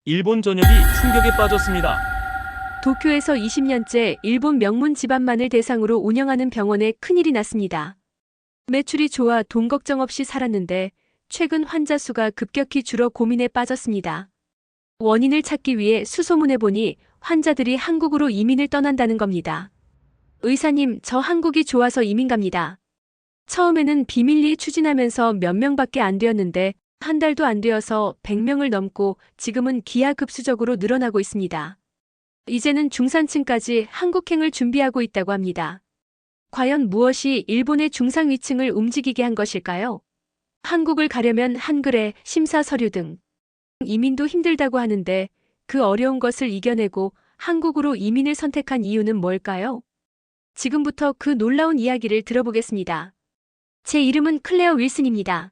일본 전역이 충격에 빠졌습니다. 도쿄에서 20년째 일본 명문 집안만을 대상으로 운영하는 병원에 큰일이 났습니다. 매출이 좋아 돈 걱정 없이 살았는데 최근 환자 수가 급격히 줄어 고민에 빠졌습니다. 원인을 찾기 위해 수소문해 보니 환자들이 한국으로 이민을 떠난다는 겁니다. 의사님, 저 한국이 좋아서 이민 갑니다. 처음에는 비밀리에 추진하면서 몇 명밖에 안 되었는데 한 달도 안 되어서 100명을 넘고 지금은 기하급수적으로 늘어나고 있습니다. 이제는 중산층까지 한국행을 준비하고 있다고 합니다. 과연 무엇이 일본의 중상위층을 움직이게 한 것일까요? 한국을 가려면 한글에 심사 서류 등 이민도 힘들다고 하는데 그 어려운 것을 이겨내고 한국으로 이민을 선택한 이유는 뭘까요? 지금부터 그 놀라운 이야기를 들어보겠습니다. 제 이름은 클레어 윌슨입니다.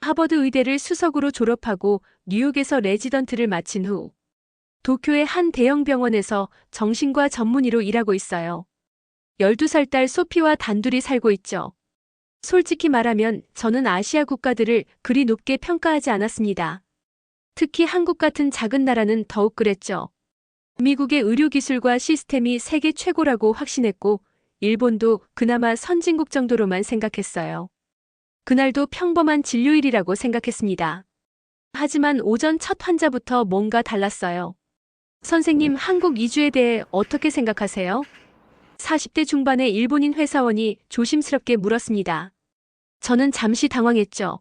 하버드 의대를 수석으로 졸업하고 뉴욕에서 레지던트를 마친 후 도쿄의 한 대형 병원에서 정신과 전문의로 일하고 있어요. 12살 딸 소피와 단둘이 살고 있죠. 솔직히 말하면 저는 아시아 국가들을 그리 높게 평가하지 않았습니다. 특히 한국 같은 작은 나라는 더욱 그랬죠. 미국의 의료기술과 시스템이 세계 최고라고 확신했고 일본도 그나마 선진국 정도로만 생각했어요. 그날도 평범한 진료일이라고 생각했습니다. 하지만 오전 첫 환자부터 뭔가 달랐어요. 선생님, 한국 이주에 대해 어떻게 생각하세요? 40대 중반의 일본인 회사원이 조심스럽게 물었습니다. 저는 잠시 당황했죠.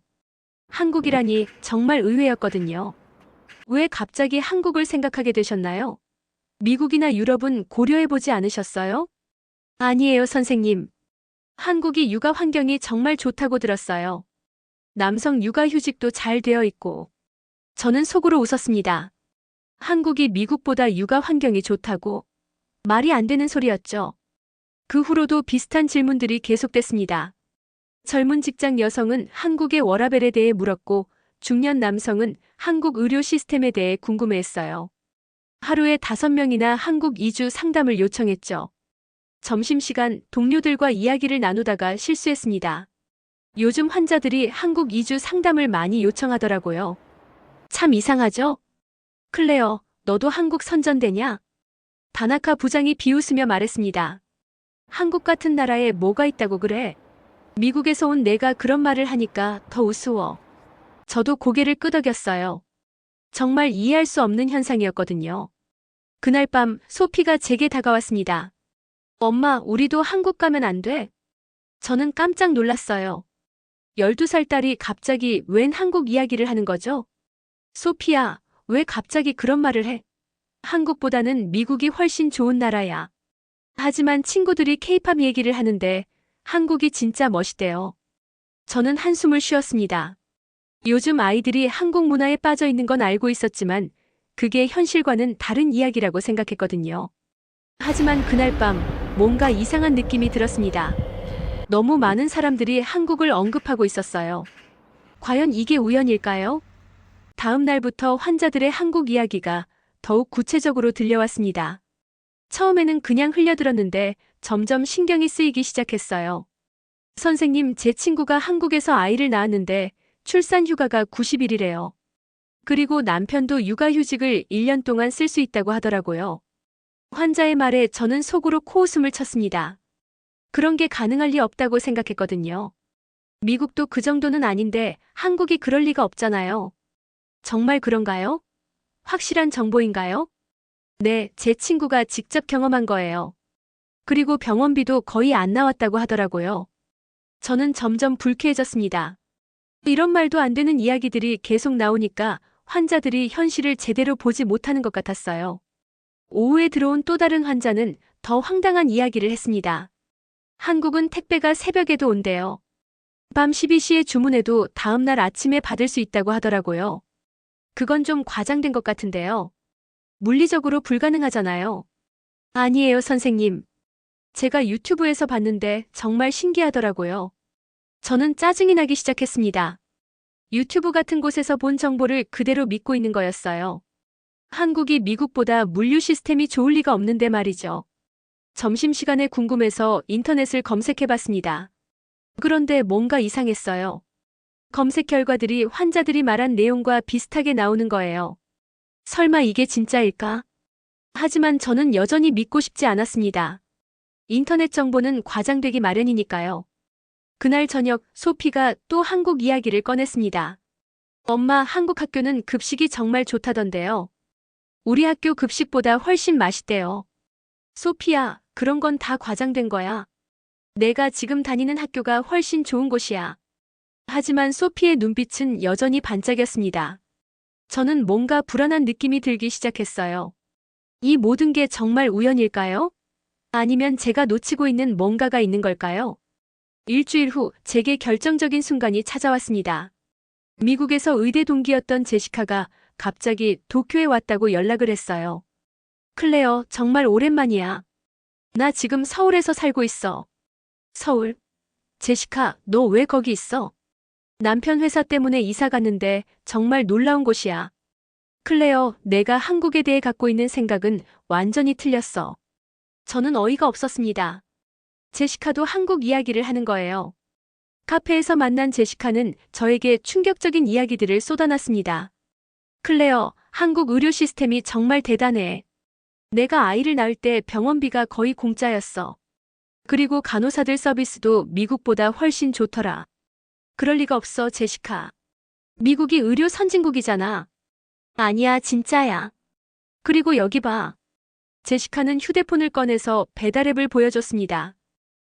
한국이라니 정말 의외였거든요. 왜 갑자기 한국을 생각하게 되셨나요? 미국이나 유럽은 고려해보지 않으셨어요? 아니에요, 선생님. 한국이 육아 환경이 정말 좋다고 들었어요. 남성 육아휴직도 잘 되어 있고. 저는 속으로 웃었습니다. 한국이 미국보다 육아 환경이 좋다고? 말이 안 되는 소리였죠. 그 후로도 비슷한 질문들이 계속됐습니다. 젊은 직장 여성은 한국의 워라밸에 대해 물었고 중년 남성은 한국 의료 시스템에 대해 궁금해했어요. 하루에 5명이나 한국 이주 상담을 요청했죠. 점심시간 동료들과 이야기를 나누다가 실수했습니다. 요즘 환자들이 한국 이주 상담을 많이 요청하더라고요. 참 이상하죠? 클레어, 너도 한국 선전되냐? 다나카 부장이 비웃으며 말했습니다. 한국 같은 나라에 뭐가 있다고 그래? 미국에서 온 내가 그런 말을 하니까 더 우스워. 저도 고개를 끄덕였어요. 정말 이해할 수 없는 현상이었거든요. 그날 밤 소피가 제게 다가왔습니다. 엄마, 우리도 한국 가면 안 돼? 저는 깜짝 놀랐어요. 12살 딸이 갑자기 웬 한국 이야기를 하는 거죠? 소피야, 왜 갑자기 그런 말을 해? 한국보다는 미국이 훨씬 좋은 나라야. 하지만 친구들이 케이팝 얘기를 하는데 한국이 진짜 멋있대요. 저는 한숨을 쉬었습니다. 요즘 아이들이 한국 문화에 빠져 있는 건 알고 있었지만 그게 현실과는 다른 이야기라고 생각했거든요. 하지만 그날 밤 뭔가 이상한 느낌이 들었습니다. 너무 많은 사람들이 한국을 언급하고 있었어요. 과연 이게 우연일까요? 다음 날부터 환자들의 한국 이야기가 더욱 구체적으로 들려왔습니다. 처음에는 그냥 흘려들었는데 점점 신경이 쓰이기 시작했어요. 선생님, 제 친구가 한국에서 아이를 낳았는데 출산 휴가가 90일이래요. 그리고 남편도 육아휴직을 1년 동안 쓸 수 있다고 하더라고요. 환자의 말에 저는 속으로 코웃음을 쳤습니다. 그런 게 가능할 리 없다고 생각했거든요. 미국도 그 정도는 아닌데 한국이 그럴 리가 없잖아요. 정말 그런가요? 확실한 정보인가요? 네, 제 친구가 직접 경험한 거예요. 그리고 병원비도 거의 안 나왔다고 하더라고요. 저는 점점 불쾌해졌습니다. 이런 말도 안 되는 이야기들이 계속 나오니까 환자들이 현실을 제대로 보지 못하는 것 같았어요. 오후에 들어온 또 다른 환자는 더 황당한 이야기를 했습니다. 한국은 택배가 새벽에도 온대요. 밤 12시에 주문해도 다음날 아침에 받을 수 있다고 하더라고요. 그건 좀 과장된 것 같은데요. 물리적으로 불가능하잖아요. 아니에요, 선생님. 제가 유튜브에서 봤는데 정말 신기하더라고요. 저는 짜증이 나기 시작했습니다. 유튜브 같은 곳에서 본 정보를 그대로 믿고 있는 거였어요. 한국이 미국보다 물류 시스템이 좋을 리가 없는데 말이죠. 점심시간에 궁금해서 인터넷을 검색해봤습니다. 그런데 뭔가 이상했어요. 검색 결과들이 환자들이 말한 내용과 비슷하게 나오는 거예요. 설마 이게 진짜일까? 하지만 저는 여전히 믿고 싶지 않았습니다. 인터넷 정보는 과장되기 마련이니까요. 그날 저녁 소피가 또 한국 이야기를 꺼냈습니다. 엄마, 한국 학교는 급식이 정말 좋다던데요. 우리 학교 급식보다 훨씬 맛있대요. 소피야, 그런 건 다 과장된 거야. 내가 지금 다니는 학교가 훨씬 좋은 곳이야. 하지만 소피의 눈빛은 여전히 반짝였습니다. 저는 뭔가 불안한 느낌이 들기 시작했어요. 이 모든 게 정말 우연일까요? 아니면 제가 놓치고 있는 뭔가가 있는 걸까요? 일주일 후 제게 결정적인 순간이 찾아왔습니다. 미국에서 의대 동기였던 제시카가 갑자기 도쿄에 왔다고 연락을 했어요. 클레어, 정말 오랜만이야. 나 지금 서울에서 살고 있어. 서울? 제시카, 너 왜 거기 있어? 남편 회사 때문에 이사 갔는데 정말 놀라운 곳이야. 클레어, 내가 한국에 대해 갖고 있는 생각은 완전히 틀렸어. 저는 어이가 없었습니다. 제시카도 한국 이야기를 하는 거예요. 카페에서 만난 제시카는 저에게 충격적인 이야기들을 쏟아놨습니다. 클레어, 한국 의료 시스템이 정말 대단해. 내가 아이를 낳을 때 병원비가 거의 공짜였어. 그리고 간호사들 서비스도 미국보다 훨씬 좋더라. 그럴 리가 없어, 제시카. 미국이 의료 선진국이잖아. 아니야, 진짜야. 그리고 여기 봐. 제시카는 휴대폰을 꺼내서 배달앱을 보여줬습니다.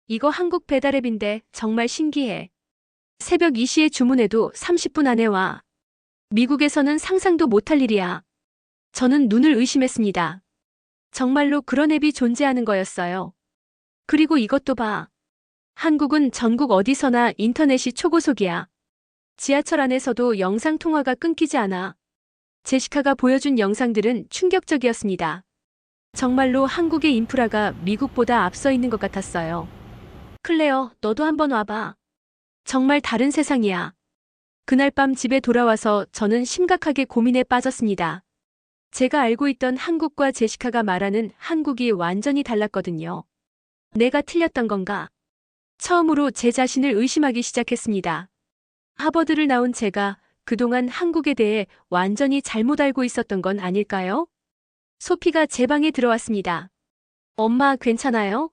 이거 한국 배달앱인데 정말 신기해. 새벽 2시에 주문해도 30분 안에 와. 미국에서는 상상도 못할 일이야. 저는 눈을 의심했습니다. 정말로 그런 앱이 존재하는 거였어요. 그리고 이것도 봐. 한국은 전국 어디서나 인터넷이 초고속이야. 지하철 안에서도 영상 통화가 끊기지 않아. 제시카가 보여준 영상들은 충격적이었습니다. 정말로 한국의 인프라가 미국보다 앞서 있는 것 같았어요. 클레어, 너도 한번 와봐. 정말 다른 세상이야. 그날 밤 집에 돌아와서 저는 심각하게 고민에 빠졌습니다. 제가 알고 있던 한국과 제시카가 말하는 한국이 완전히 달랐거든요. 내가 틀렸던 건가? 처음으로 제 자신을 의심하기 시작했습니다. 하버드를 나온 제가 그동안 한국에 대해 완전히 잘못 알고 있었던 건 아닐까요? 소피가 제 방에 들어왔습니다. 엄마, 괜찮아요?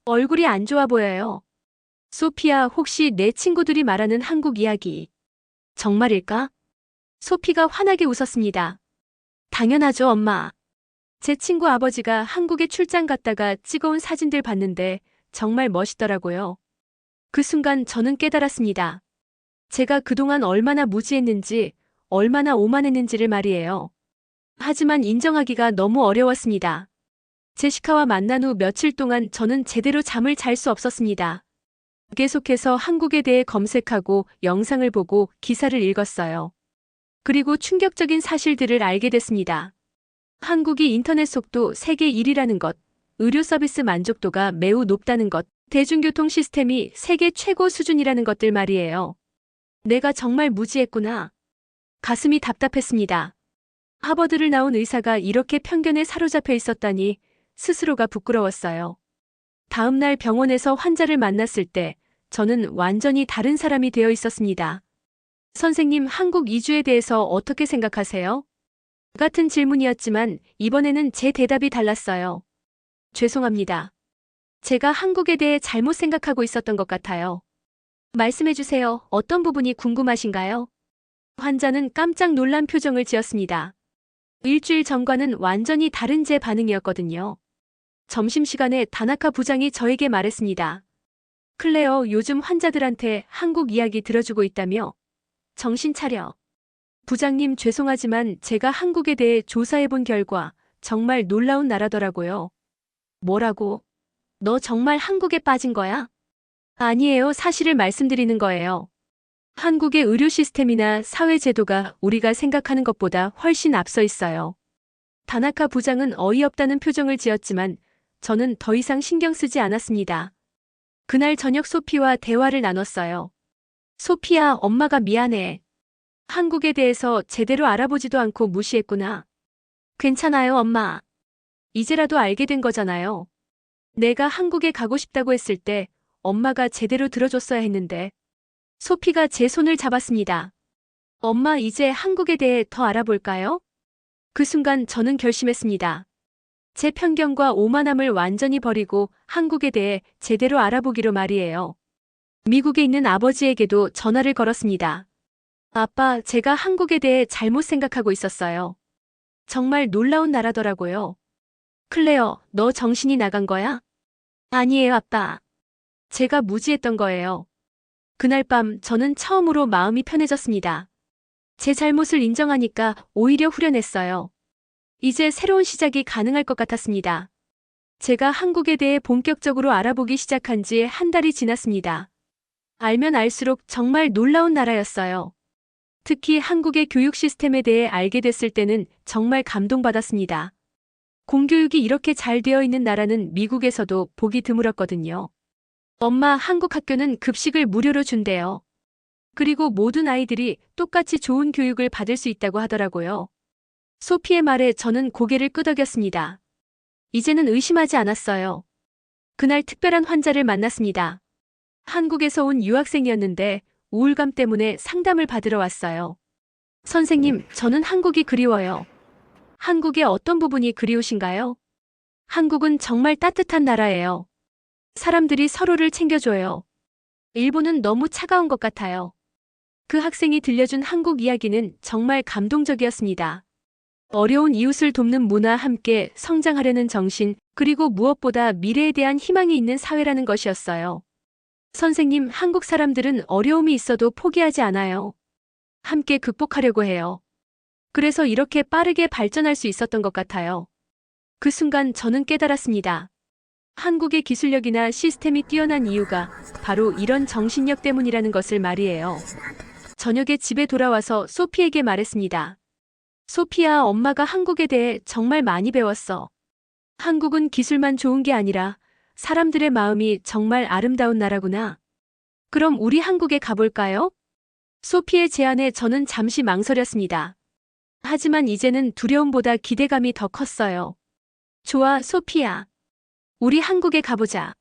얼굴이 안 좋아 보여요. 소피야, 혹시 내 친구들이 말하는 한국 이야기 정말일까? 소피가 환하게 웃었습니다. 당연하죠, 엄마. 제 친구 아버지가 한국에 출장 갔다가 찍어온 사진들 봤는데 정말 멋있더라고요. 그 순간 저는 깨달았습니다. 제가 그동안 얼마나 무지했는지, 얼마나 오만했는지를 말이에요. 하지만 인정하기가 너무 어려웠습니다. 제시카와 만난 후 며칠 동안 저는 제대로 잠을 잘 수 없었습니다. 계속해서 한국에 대해 검색하고 영상을 보고 기사를 읽었어요. 그리고 충격적인 사실들을 알게 됐습니다. 한국이 인터넷 속도 세계 1위라는 것, 의료 서비스 만족도가 매우 높다는 것, 대중교통 시스템이 세계 최고 수준이라는 것들 말이에요. 내가 정말 무지했구나. 가슴이 답답했습니다. 하버드를 나온 의사가 이렇게 편견에 사로잡혀 있었다니 스스로가 부끄러웠어요. 다음 날 병원에서 환자를 만났을 때 저는 완전히 다른 사람이 되어 있었습니다. 선생님, 한국 이주에 대해서 어떻게 생각하세요? 같은 질문이었지만 이번에는 제 대답이 달랐어요. 죄송합니다. 제가 한국에 대해 잘못 생각하고 있었던 것 같아요. 말씀해 주세요. 어떤 부분이 궁금하신가요? 환자는 깜짝 놀란 표정을 지었습니다. 일주일 전과는 완전히 다른 제 반응이었거든요. 점심시간에 다나카 부장이 저에게 말했습니다. 클레어, 요즘 환자들한테 한국 이야기 들어주고 있다며? 정신 차려. 부장님, 죄송하지만 제가 한국에 대해 조사해본 결과 정말 놀라운 나라더라고요. 뭐라고? 너 정말 한국에 빠진 거야? 아니에요. 사실을 말씀드리는 거예요. 한국의 의료 시스템이나 사회 제도가 우리가 생각하는 것보다 훨씬 앞서 있어요. 다나카 부장은 어이없다는 표정을 지었지만 저는 더 이상 신경 쓰지 않았습니다. 그날 저녁 소피와 대화를 나눴어요. 소피야, 엄마가 미안해. 한국에 대해서 제대로 알아보지도 않고 무시했구나. 괜찮아요, 엄마. 이제라도 알게 된 거잖아요. 내가 한국에 가고 싶다고 했을 때 엄마가 제대로 들어줬어야 했는데. 소피가 제 손을 잡았습니다. 엄마, 이제 한국에 대해 더 알아볼까요? 그 순간 저는 결심했습니다. 제 편견과 오만함을 완전히 버리고 한국에 대해 제대로 알아보기로 말이에요. 미국에 있는 아버지에게도 전화를 걸었습니다. 아빠, 제가 한국에 대해 잘못 생각하고 있었어요. 정말 놀라운 나라더라고요. 클레어, 너 정신이 나간 거야? 아니에요, 아빠. 제가 무지했던 거예요. 그날 밤 저는 처음으로 마음이 편해졌습니다. 제 잘못을 인정하니까 오히려 후련했어요. 이제 새로운 시작이 가능할 것 같았습니다. 제가 한국에 대해 본격적으로 알아보기 시작한 지 한 달이 지났습니다. 알면 알수록 정말 놀라운 나라였어요. 특히 한국의 교육 시스템에 대해 알게 됐을 때는 정말 감동받았습니다. 공교육이 이렇게 잘 되어 있는 나라는 미국에서도 보기 드물었거든요. 엄마, 한국 학교는 급식을 무료로 준대요. 그리고 모든 아이들이 똑같이 좋은 교육을 받을 수 있다고 하더라고요. 소피의 말에 저는 고개를 끄덕였습니다. 이제는 의심하지 않았어요. 그날 특별한 환자를 만났습니다. 한국에서 온 유학생이었는데 우울감 때문에 상담을 받으러 왔어요. 선생님, 저는 한국이 그리워요. 한국의 어떤 부분이 그리우신가요? 한국은 정말 따뜻한 나라예요. 사람들이 서로를 챙겨줘요. 일본은 너무 차가운 것 같아요. 그 학생이 들려준 한국 이야기는 정말 감동적이었습니다. 어려운 이웃을 돕는 문화, 함께 성장하려는 정신, 그리고 무엇보다 미래에 대한 희망이 있는 사회라는 것이었어요. 선생님, 한국 사람들은 어려움이 있어도 포기하지 않아요. 함께 극복하려고 해요. 그래서 이렇게 빠르게 발전할 수 있었던 것 같아요. 그 순간 저는 깨달았습니다. 한국의 기술력이나 시스템이 뛰어난 이유가 바로 이런 정신력 때문이라는 것을 말이에요. 저녁에 집에 돌아와서 소피에게 말했습니다. 소피야, 엄마가 한국에 대해 정말 많이 배웠어. 한국은 기술만 좋은 게 아니라 사람들의 마음이 정말 아름다운 나라구나. 그럼 우리 한국에 가볼까요? 소피의 제안에 저는 잠시 망설였습니다. 하지만 이제는 두려움보다 기대감이 더 컸어요. 좋아, 소피야. 우리 한국에 가보자.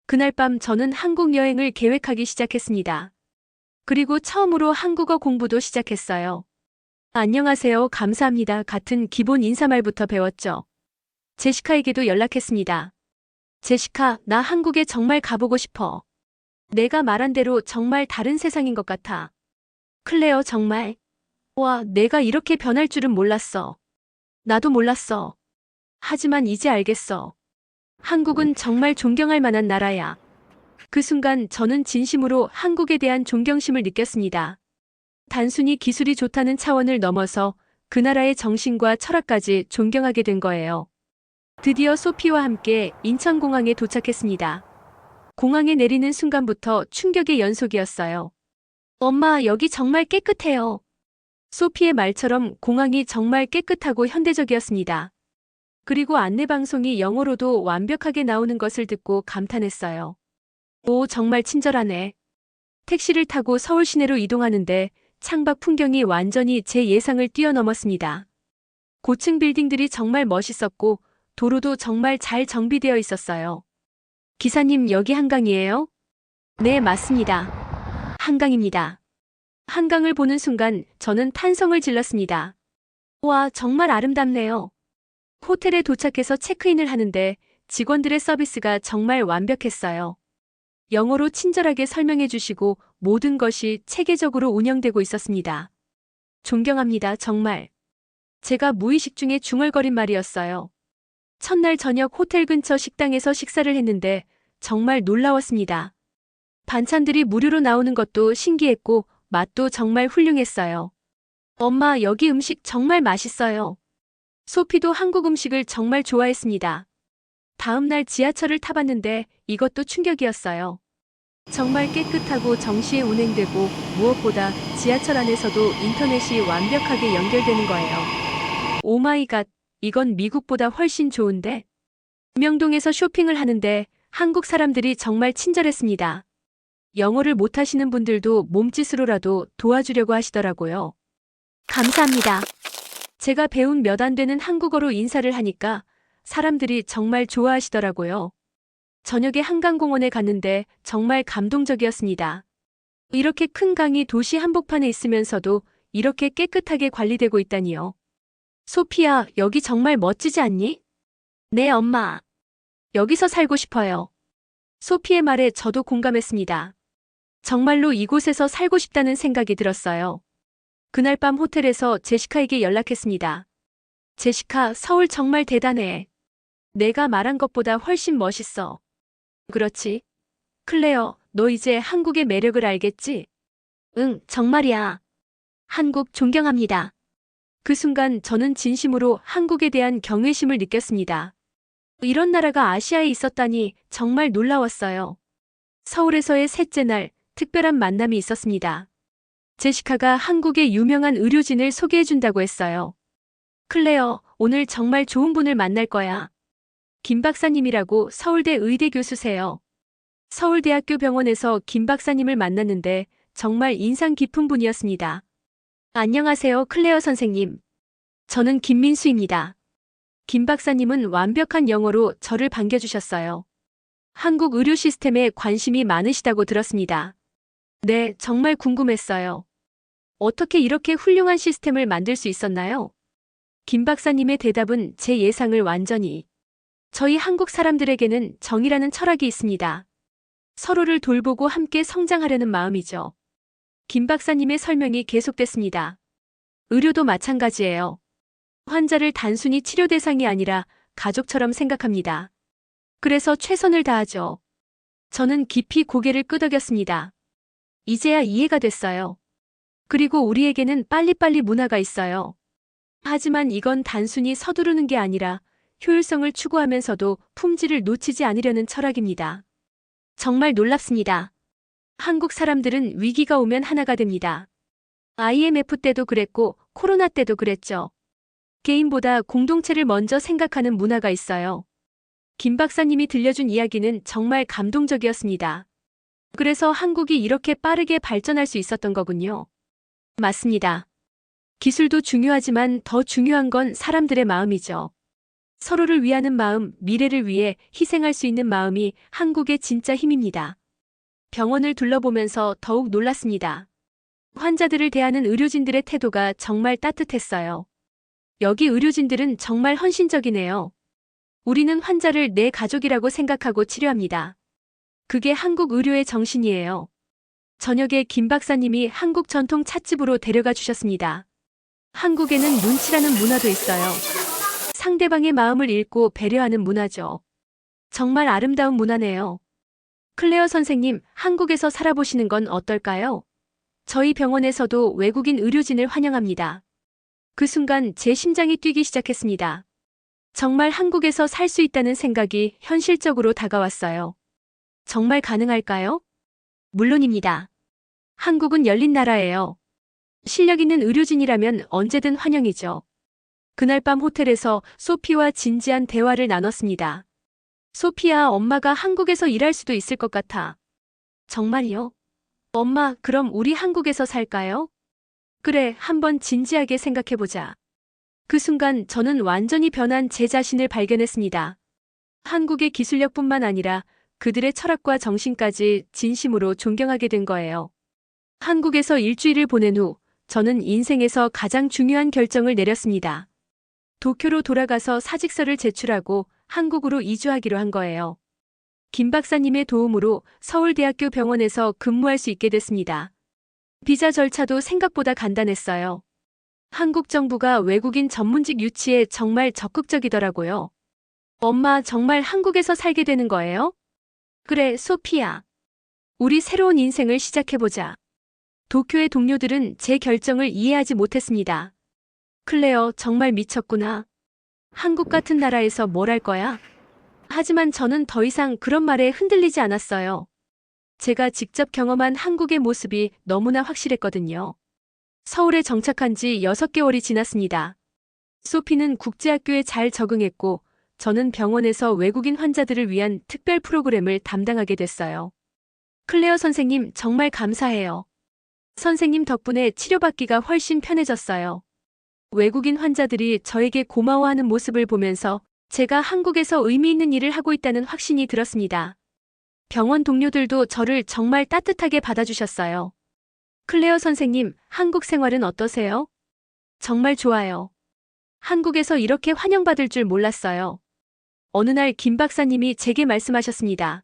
그날 밤 저는 한국 여행을 계획하기 시작했습니다. 그리고 처음으로 한국어 공부도 시작했어요. 안녕하세요, 감사합니다 같은 기본 인사말부터 배웠죠. 제시카에게도 연락했습니다. 제시카, 나 한국에 정말 가보고 싶어. 내가 말한 대로 정말 다른 세상인 것 같아. 클레어, 정말. 와, 내가 이렇게 변할 줄은 몰랐어. 나도 몰랐어. 하지만 이제 알겠어. 한국은 정말 존경할 만한 나라야. 그 순간 저는 진심으로 한국에 대한 존경심을 느꼈습니다. 단순히 기술이 좋다는 차원을 넘어서 그 나라의 정신과 철학까지 존경하게 된 거예요. 드디어 소피와 함께 인천공항에 도착했습니다. 공항에 내리는 순간부터 충격의 연속이었어요. 엄마, 여기 정말 깨끗해요. 소피의 말처럼 공항이 정말 깨끗하고 현대적이었습니다. 그리고 안내방송이 영어로도 완벽하게 나오는 것을 듣고 감탄했어요. 오, 정말 친절하네. 택시를 타고 서울 시내로 이동하는데 창밖 풍경이 완전히 제 예상을 뛰어넘었습니다. 고층 빌딩들이 정말 멋있었고 도로도 정말 잘 정비되어 있었어요. 기사님, 여기 한강이에요? 네, 맞습니다. 한강입니다. 한강을 보는 순간 저는 탄성을 질렀습니다. 와, 정말 아름답네요. 호텔에 도착해서 체크인을 하는데 직원들의 서비스가 정말 완벽했어요. 영어로 친절하게 설명해 주시고 모든 것이 체계적으로 운영되고 있었습니다. 존경합니다, 정말. 제가 무의식 중에 중얼거린 말이었어요. 첫날 저녁 호텔 근처 식당에서 식사를 했는데 정말 놀라웠습니다. 반찬들이 무료로 나오는 것도 신기했고 맛도 정말 훌륭했어요. 엄마, 여기 음식 정말 맛있어요. 소피도 한국 음식을 정말 좋아했습니다. 다음 날 지하철을 타봤는데 이것도 충격이었어요. 정말 깨끗하고 정시에 운행되고 무엇보다 지하철 안에서도 인터넷이 완벽하게 연결되는 거예요. 오마이갓, 이건 미국보다 훨씬 좋은데? 명동에서 쇼핑을 하는데 한국 사람들이 정말 친절했습니다. 영어를 못하시는 분들도 몸짓으로라도 도와주려고 하시더라고요. 감사합니다. 제가 배운 몇 안 되는 한국어로 인사를 하니까 사람들이 정말 좋아하시더라고요. 저녁에 한강공원에 갔는데 정말 감동적이었습니다. 이렇게 큰 강이 도시 한복판에 있으면서도 이렇게 깨끗하게 관리되고 있다니요. 소피야, 여기 정말 멋지지 않니? 네, 엄마. 여기서 살고 싶어요. 소피의 말에 저도 공감했습니다. 정말로 이곳에서 살고 싶다는 생각이 들었어요. 그날 밤 호텔에서 제시카에게 연락했습니다. 제시카, 서울 정말 대단해. 내가 말한 것보다 훨씬 멋있어. 그렇지. 클레어, 너 이제 한국의 매력을 알겠지? 응, 정말이야. 한국 존경합니다. 그 순간 저는 진심으로 한국에 대한 경외심을 느꼈습니다. 이런 나라가 아시아에 있었다니 정말 놀라웠어요. 서울에서의 셋째 날, 특별한 만남이 있었습니다. 제시카가 한국의 유명한 의료진을 소개해준다고 했어요. 클레어, 오늘 정말 좋은 분을 만날 거야. 김 박사님이라고 서울대 의대 교수세요. 서울대학교 병원에서 김 박사님을 만났는데 정말 인상 깊은 분이었습니다. 안녕하세요, 클레어 선생님. 저는 김민수입니다. 김 박사님은 완벽한 영어로 저를 반겨주셨어요. 한국 의료 시스템에 관심이 많으시다고 들었습니다. 네, 정말 궁금했어요. 어떻게 이렇게 훌륭한 시스템을 만들 수 있었나요? 김 박사님의 대답은 제 예상을 완전히. 저희 한국 사람들에게는 정이라는 철학이 있습니다. 서로를 돌보고 함께 성장하려는 마음이죠. 김 박사님의 설명이 계속됐습니다. 의료도 마찬가지예요. 환자를 단순히 치료 대상이 아니라 가족처럼 생각합니다. 그래서 최선을 다하죠. 저는 깊이 고개를 끄덕였습니다. 이제야 이해가 됐어요. 그리고 우리에게는 빨리빨리 문화가 있어요. 하지만 이건 단순히 서두르는 게 아니라 효율성을 추구하면서도 품질을 놓치지 않으려는 철학입니다. 정말 놀랍습니다. 한국 사람들은 위기가 오면 하나가 됩니다. IMF 때도 그랬고 코로나 때도 그랬죠. 개인보다 공동체를 먼저 생각하는 문화가 있어요. 김 박사님이 들려준 이야기는 정말 감동적이었습니다. 그래서 한국이 이렇게 빠르게 발전할 수 있었던 거군요. 맞습니다. 기술도 중요하지만 더 중요한 건 사람들의 마음이죠. 서로를 위하는 마음, 미래를 위해 희생할 수 있는 마음이 한국의 진짜 힘입니다. 병원을 둘러보면서 더욱 놀랐습니다. 환자들을 대하는 의료진들의 태도가 정말 따뜻했어요. 여기 의료진들은 정말 헌신적이네요. 우리는 환자를 내 가족이라고 생각하고 치료합니다. 그게 한국 의료의 정신이에요. 저녁에 김 박사님이 한국 전통 찻집으로 데려가 주셨습니다. 한국에는 눈치라는 문화도 있어요. 상대방의 마음을 읽고 배려하는 문화죠. 정말 아름다운 문화네요. 클레어 선생님, 한국에서 살아보시는 건 어떨까요? 저희 병원에서도 외국인 의료진을 환영합니다. 그 순간 제 심장이 뛰기 시작했습니다. 정말 한국에서 살 수 있다는 생각이 현실적으로 다가왔어요. 정말 가능할까요? 물론입니다. 한국은 열린 나라예요. 실력 있는 의료진이라면 언제든 환영이죠. 그날 밤 호텔에서 소피와 진지한 대화를 나눴습니다. 소피야, 엄마가 한국에서 일할 수도 있을 것 같아. 정말요? 엄마, 그럼 우리 한국에서 살까요? 그래, 한번 진지하게 생각해보자. 그 순간 저는 완전히 변한 제 자신을 발견했습니다. 한국의 기술력뿐만 아니라 그들의 철학과 정신까지 진심으로 존경하게 된 거예요. 한국에서 일주일을 보낸 후 저는 인생에서 가장 중요한 결정을 내렸습니다. 도쿄로 돌아가서 사직서를 제출하고 한국으로 이주하기로 한 거예요. 김 박사님의 도움으로 서울대학교 병원에서 근무할 수 있게 됐습니다. 비자 절차도 생각보다 간단했어요. 한국 정부가 외국인 전문직 유치에 정말 적극적이더라고요. 엄마, 정말 한국에서 살게 되는 거예요? 그래, 소피야. 우리 새로운 인생을 시작해보자. 도쿄의 동료들은 제 결정을 이해하지 못했습니다. 클레어, 정말 미쳤구나. 한국 같은 나라에서 뭘 할 거야? 하지만 저는 더 이상 그런 말에 흔들리지 않았어요. 제가 직접 경험한 한국의 모습이 너무나 확실했거든요. 서울에 정착한 지 6개월이 지났습니다. 소피는 국제학교에 잘 적응했고 저는 병원에서 외국인 환자들을 위한 특별 프로그램을 담당하게 됐어요. 클레어 선생님, 정말 감사해요. 선생님 덕분에 치료받기가 훨씬 편해졌어요. 외국인 환자들이 저에게 고마워하는 모습을 보면서 제가 한국에서 의미 있는 일을 하고 있다는 확신이 들었습니다. 병원 동료들도 저를 정말 따뜻하게 받아주셨어요. 클레어 선생님, 한국 생활은 어떠세요? 정말 좋아요. 한국에서 이렇게 환영받을 줄 몰랐어요. 어느 날 김 박사님이 제게 말씀하셨습니다.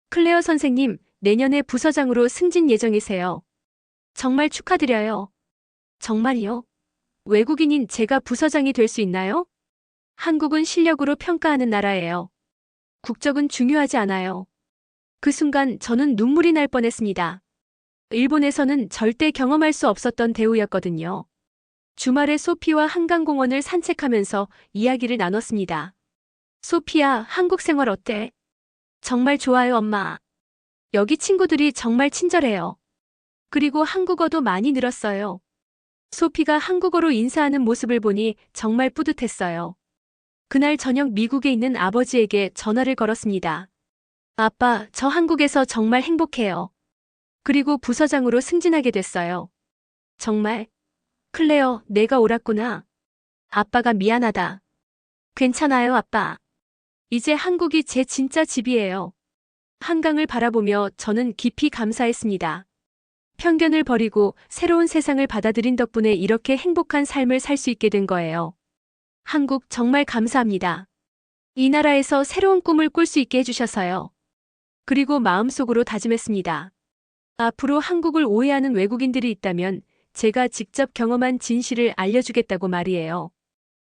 클레어 선생님, 내년에 부서장으로 승진 예정이세요. 정말 축하드려요. 정말요? 외국인인 제가 부서장이 될 수 있나요? 한국은 실력으로 평가하는 나라예요. 국적은 중요하지 않아요. 그 순간 저는 눈물이 날 뻔했습니다. 일본에서는 절대 경험할 수 없었던 대우였거든요. 주말에 소피와 한강공원을 산책하면서 이야기를 나눴습니다. 소피야, 한국 생활 어때? 정말 좋아요, 엄마. 여기 친구들이 정말 친절해요. 그리고 한국어도 많이 늘었어요. 소피가 한국어로 인사하는 모습을 보니 정말 뿌듯했어요. 그날 저녁 미국에 있는 아버지에게 전화를 걸었습니다. 아빠, 저 한국에서 정말 행복해요. 그리고 부서장으로 승진하게 됐어요. 정말? 클레어, 내가 옳았구나. 아빠가 미안하다. 괜찮아요, 아빠. 이제 한국이 제 진짜 집이에요. 한강을 바라보며 저는 깊이 감사했습니다. 편견을 버리고 새로운 세상을 받아들인 덕분에 이렇게 행복한 삶을 살 수 있게 된 거예요. 한국 정말 감사합니다. 이 나라에서 새로운 꿈을 꿀 수 있게 해주셔서요. 그리고 마음속으로 다짐했습니다. 앞으로 한국을 오해하는 외국인들이 있다면 제가 직접 경험한 진실을 알려주겠다고 말이에요.